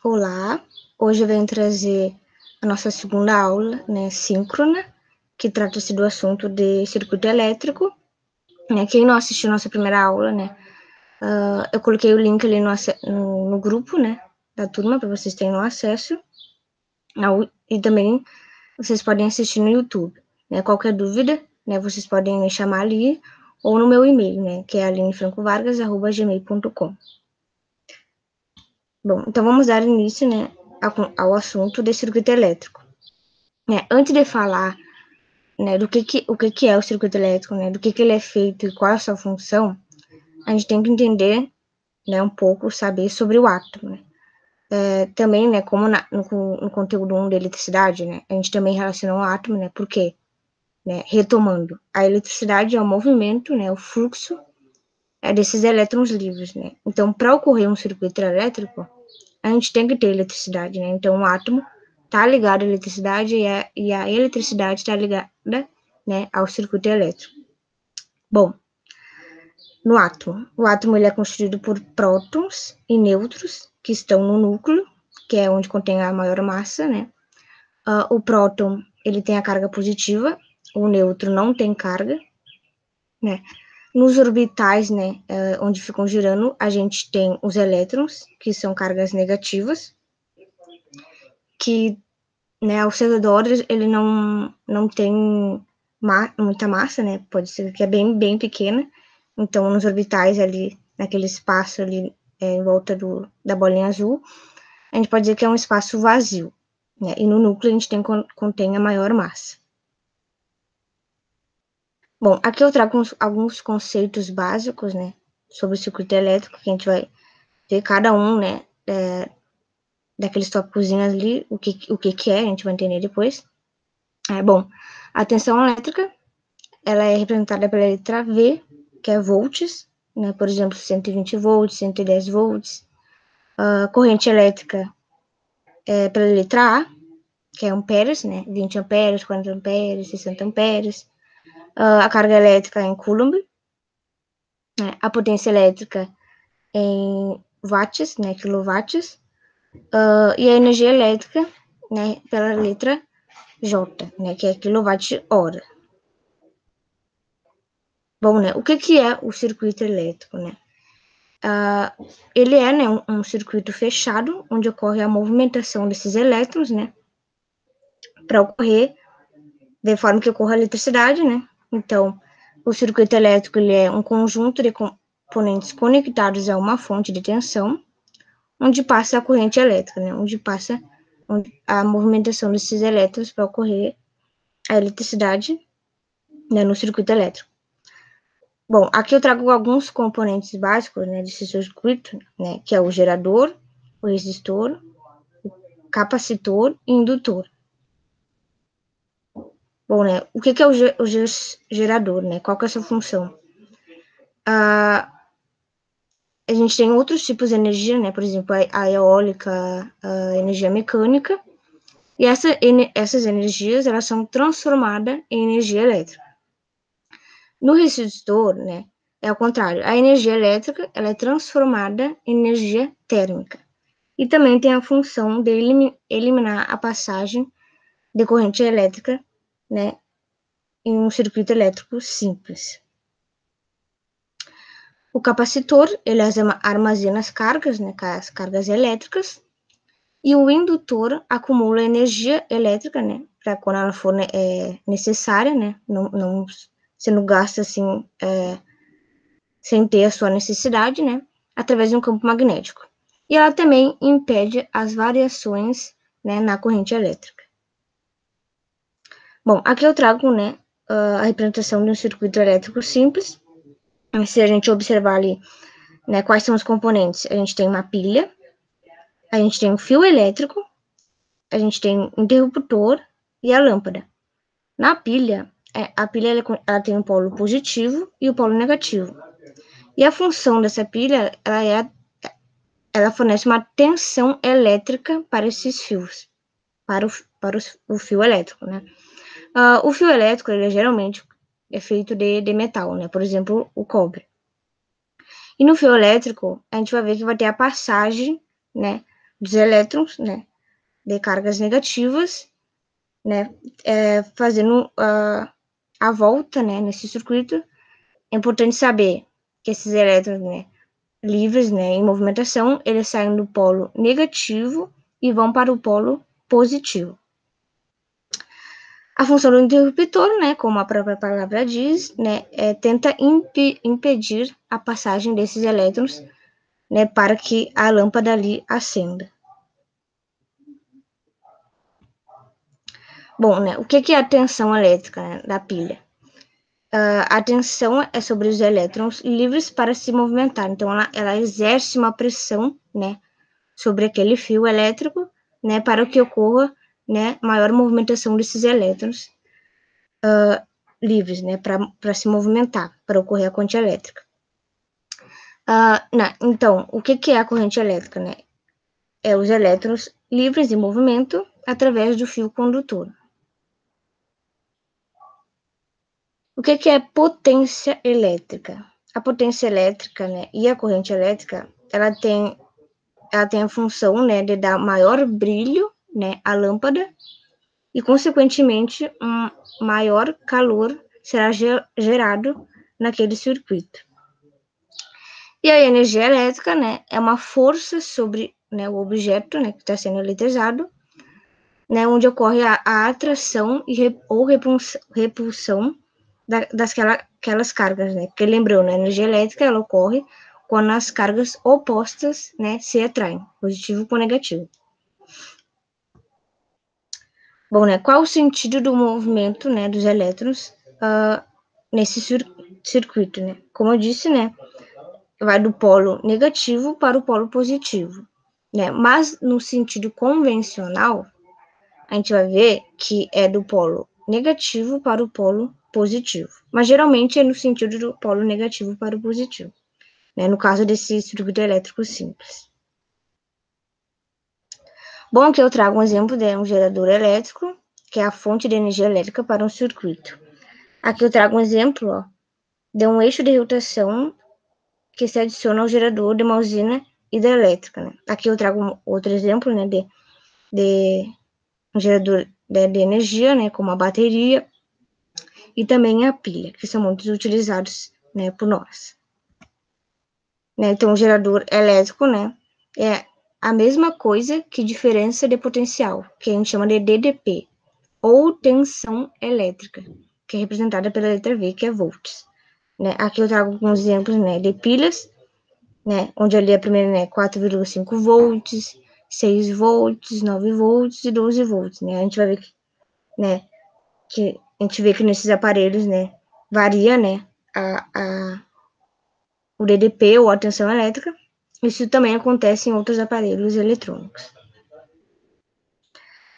Olá, hoje eu venho trazer a nossa segunda aula, né, síncrona, que trata-se do assunto de circuito elétrico, né, quem não assistiu nossa primeira aula, né, eu coloquei o link ali no grupo, né, da turma, para vocês terem acesso, e também vocês podem assistir no YouTube, né, qualquer dúvida, né, vocês podem me chamar ali, ou no meu e-mail, né, que é alinefrancovargas@gmail.com. Bom, então vamos dar início, né, ao assunto de circuito elétrico. Antes de falar, né, do o que é o circuito elétrico, né, do que ele é feito e qual é a sua função, a gente tem que entender, né, um pouco, saber sobre o átomo, né. Também, né, como no conteúdo 1 da eletricidade, né, a gente também relaciona o átomo, né, por quê? Né, retomando, a eletricidade é o movimento, né, o fluxo desses elétrons livres, né. Então, para ocorrer um circuito elétrico, a gente tem que ter eletricidade, né. Então, o átomo está ligado à eletricidade e a eletricidade está ligada, né, ao circuito elétrico. Bom, no átomo, o átomo ele é constituído por prótons e nêutrons que estão no núcleo, que é onde contém a maior massa, né? O próton ele tem a carga positiva, o nêutron não tem carga, né? Nos orbitais, né, onde ficam girando, a gente tem os elétrons, que são cargas negativas, que, né, ao seu redor ele não tem muita massa, né? Pode ser que é bem pequena. Então, nos orbitais ali, naquele espaço ali em volta da bolinha azul, a gente pode dizer que é um espaço vazio, né? E no núcleo a gente contém a maior massa. Bom, aqui eu trago alguns conceitos básicos, né, sobre o circuito elétrico, que a gente vai ver cada um, né, daqueles tópicos ali, o que é, a gente vai entender depois. Bom, a tensão elétrica, ela é representada pela letra V, que é volts, né, por exemplo, 120 volts, 110 volts. A corrente elétrica é pela letra A, que é amperes, né, 20 amperes, 40 amperes, 60 amperes. A carga elétrica é em coulomb, né, a potência elétrica em watts, né, quilowatts, e a energia elétrica, né, pela letra J, né, que é quilowatt-hora. Bom, né, o que é o circuito elétrico, né? Ele é, né, um circuito fechado, onde ocorre a movimentação desses elétrons, né, para ocorrer de forma que ocorra a eletricidade, né? Então, o circuito elétrico ele é um conjunto de componentes conectados a uma fonte de tensão, onde passa a corrente elétrica, né? Onde passa a movimentação desses elétrons para ocorrer a eletricidade, né, no circuito elétrico. Bom, aqui eu trago alguns componentes básicos, né, desse circuito, né, que é o gerador, o resistor, o capacitor e indutor. Bom, né, o que é o gerador, né, qual que é a sua função? A gente tem outros tipos de energia, né, por exemplo, a eólica, a energia mecânica, e essas energias, elas são transformadas em energia elétrica. No resistor, né, é o contrário. A energia elétrica, ela é transformada em energia térmica. E também tem a função de eliminar a passagem de corrente elétrica, né, em um circuito elétrico simples. O capacitor, ele armazena as cargas, né, as cargas elétricas, e o indutor acumula energia elétrica, né, para quando ela for necessária, né, não sendo gasta assim, sem ter a sua necessidade, né, através de um campo magnético. E ela também impede as variações, né, na corrente elétrica. Bom, aqui eu trago, né, a representação de um circuito elétrico simples. Se a gente observar ali, né, quais são os componentes, a gente tem uma pilha, a gente tem um fio elétrico, a gente tem um interruptor e a lâmpada. Na pilha, a pilha ela tem o polo positivo e o polo negativo. E a função dessa pilha, ela fornece uma tensão elétrica para esses fios, para o fio elétrico, né? O fio elétrico, ele geralmente é feito de metal, né? Por exemplo, o cobre. E no fio elétrico, a gente vai ver que vai ter a passagem, né, dos elétrons, né, de cargas negativas, né, fazendo a volta, né, nesse circuito. É importante saber que esses elétrons, né, livres, né, em movimentação, eles saem do polo negativo e vão para o polo positivo. A função do interruptor, né, como a própria palavra diz, né, tenta impedir a passagem desses elétrons, né, para que a lâmpada ali acenda. Bom, né, o que é a tensão elétrica, né, da pilha? A tensão é sobre os elétrons livres para se movimentar. Então, ela exerce uma pressão, né, sobre aquele fio elétrico, né, para que ocorra, né, maior movimentação desses elétrons livres, né, para se movimentar, para ocorrer a corrente elétrica. Então, o que é a corrente elétrica, né? É os elétrons livres em movimento através do fio condutor. O que é potência elétrica? A potência elétrica, né, e a corrente elétrica, ela tem a função, né, de dar maior brilho, né, à lâmpada e, consequentemente, um maior calor será gerado naquele circuito. E a energia elétrica, né, é uma força sobre, né, o objeto, né, que está sendo eletrizado, né, onde ocorre a atração ou repulsão daquelas cargas, né? Porque lembrou, né, a energia elétrica ela ocorre quando as cargas opostas, né, se atraem, positivo com negativo. Bom, né, qual o sentido do movimento, né, dos elétrons nesse circuito, né? Como eu disse, né, vai do polo negativo para o polo positivo, né? Mas no sentido convencional, a gente vai ver que é do polo negativo para o polo positivo. Mas geralmente é no sentido do polo negativo para o positivo, né? No caso desse circuito elétrico simples. Bom, aqui eu trago um exemplo de um gerador elétrico, que é a fonte de energia elétrica para um circuito. Aqui eu trago um exemplo, ó, de um eixo de rotação que se adiciona ao gerador de uma usina hidrelétrica, né? Aqui eu trago um outro exemplo, né, de um gerador de energia, né, como a bateria e também a pilha, que são muito utilizados, né, por nós. Né, então, o gerador elétrico, né, é a mesma coisa que diferença de potencial, que a gente chama de DDP, ou tensão elétrica, que é representada pela letra V, que é volts. Né, aqui eu trago alguns exemplos, né, de pilhas, né, onde ali a primeira, né, 4,5 volts, 6 volts, 9 volts e 12 volts, né, a gente vai ver que, né, que a gente vê que nesses aparelhos, né, varia, né, o DDP ou a tensão elétrica. Isso também acontece em outros aparelhos eletrônicos.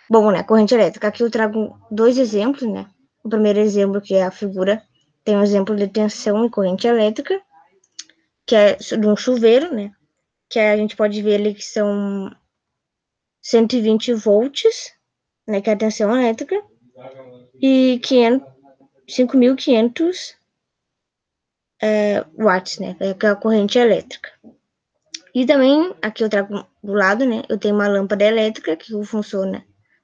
Bom, né, corrente elétrica. Aqui eu trago dois exemplos, né. O primeiro exemplo, que é a figura, tem um exemplo de tensão e corrente elétrica, que é de um chuveiro, né, que a gente pode ver ali que são 120 volts, né, que é a tensão elétrica, e 5.500 watts, né, que é a corrente elétrica. E também, aqui eu trago do lado, né, eu tenho uma lâmpada elétrica que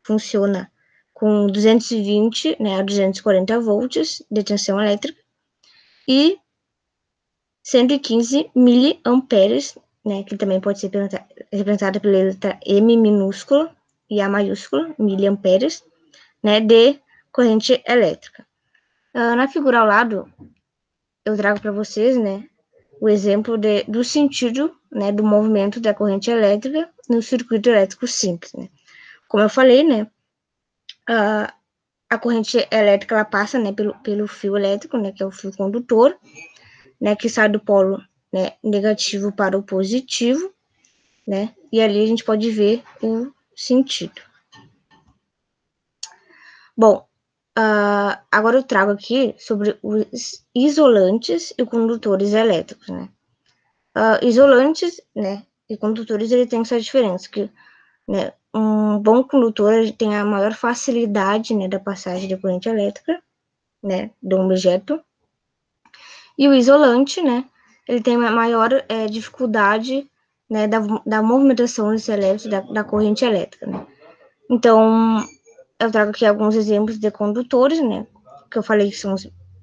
funciona com 220, né, a 240 volts de tensão elétrica e 115 miliamperes, né, que também pode ser representada pela letra M minúscula e A maiúscula, miliamperes, né, de corrente elétrica. Na figura ao lado, eu trago para vocês, né, o exemplo do sentido, né, do movimento da corrente elétrica no circuito elétrico simples, né. Como eu falei, né, a corrente elétrica ela passa, né, pelo fio elétrico, né, que é o fio condutor, né, que sai do polo, né, negativo para o positivo, né, e ali a gente pode ver o sentido. Bom, agora eu trago aqui sobre os isolantes e condutores elétricos, né. Isolantes, né, e condutores, ele tem essa diferença, que, né, um bom condutor ele tem a maior facilidade, né, da passagem de corrente elétrica, né, de um objeto, e o isolante, né, ele tem a maior dificuldade, né, da movimentação desse elétron, da corrente elétrica, né. Então, eu trago aqui alguns exemplos de condutores, né, que eu falei que são,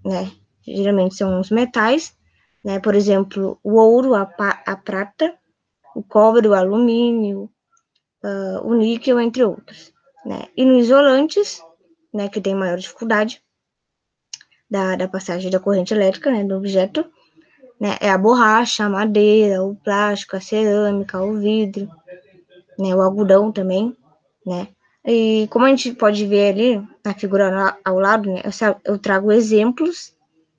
né, geralmente são os metais, né, por exemplo, o ouro, a prata, o cobre, o alumínio, o níquel, entre outros, né. E nos isolantes, né, que tem maior dificuldade da passagem da corrente elétrica, né, do objeto, né, é a borracha, a madeira, o plástico, a cerâmica, o vidro, né, o algodão também, né. E como a gente pode ver ali na figura ao lado, né, eu trago exemplos,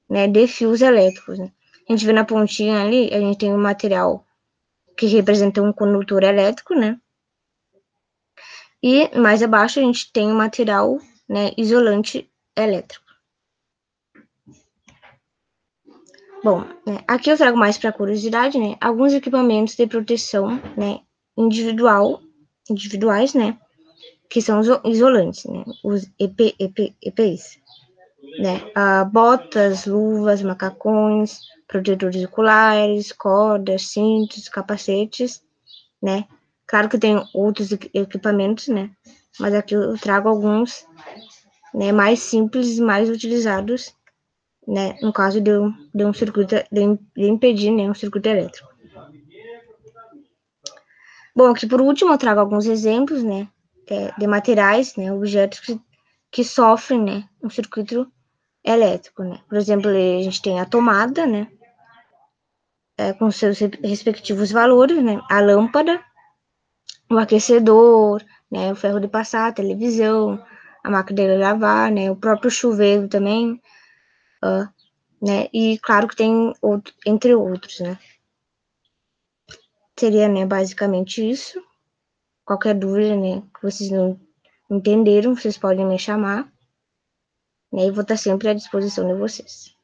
né, de fios elétricos, né. A gente vê na pontinha ali, a gente tem um material que representa um condutor elétrico, né, e mais abaixo a gente tem um material, né, isolante elétrico. Bom, né, aqui eu trago mais para curiosidade, né, alguns equipamentos de proteção, né, individuais, né, que são os isolantes, né, os EPIs, né, botas, luvas, macacões, protetores oculares, cordas, cintos, capacetes, né. Claro que tem outros equipamentos, né, mas aqui eu trago alguns, né, mais simples e mais utilizados, né, no caso de um circuito, de impedir, né, um circuito elétrico. Bom, aqui por último eu trago alguns exemplos, né, de materiais, né, objetos que sofrem, né, um circuito elétrico, né. Por exemplo, a gente tem a tomada, né, com seus respectivos valores, né, a lâmpada, o aquecedor, né, o ferro de passar, a televisão, a máquina de lavar, né, o próprio chuveiro também, né, e claro que tem outro, entre outros, né. Seria, né, basicamente isso. Qualquer dúvida, né, que vocês não entenderam, vocês podem me chamar, né, e vou estar sempre à disposição de vocês.